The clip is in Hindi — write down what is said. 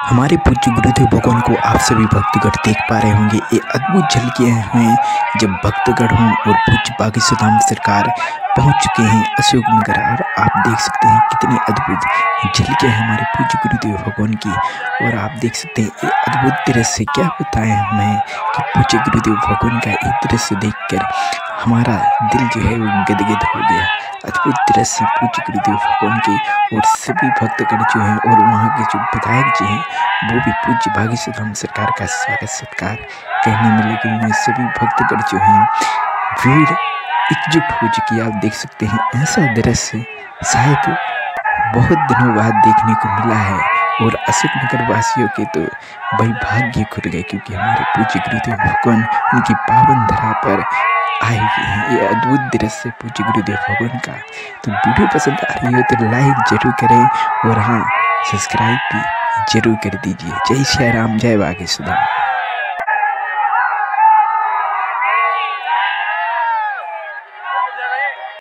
हमारे पूज्य गुरुदेव भगवान को आप सभी भक्तगण देख पा रहे होंगे। ये अद्भुत झलकियाँ हैं जब भक्तगण हों और पूज्य बागी सुदाम सरकार पहुंच चुके हैं अशोकनगर। और आप देख सकते हैं कितनी अद्भुत झलकियाँ हैं हमारे पूज्य गुरुदेव भगवान की। और आप देख सकते हैं ये अद्भुत दृश्य क्या बताएं हमें कि पूज्य गुरुदेव भगवान का ये दृश्य देखकर हमारा दिल जो है वो गदगद हो गया। अद्भुत दृश्य पूज्य गुरुदेव भगवान के। और सभी भक्तगण जो हैं और वहाँ के जो विधायक जी हैं वो भी पूज्य बागी सुदाम सरकार का स्वागत सत्कार करने में लगे हुए हैं। सभी भक्तगण जो हैं भीड़ एकजुट हो चुकी है। आप देख सकते हैं ऐसा दृश्य शायद बहुत दिनों बाद देखने को मिला है। और अशोकनगर वासियों के तो भाई भाग्य खुल गए, क्योंकि हमारे पूज्य गुरुदेव भगवान उनकी पावन धरा पर आए हुए हैं। ये अद्भुत दृश्य पूज्य गुरुदेव भगवान का। तो वीडियो पसंद आ रही हो तो लाइक जरूर करें और हाँ, सब्सक्राइब भी जरूर कर दीजिए। जय श्री राम, जय बागी सुदाम।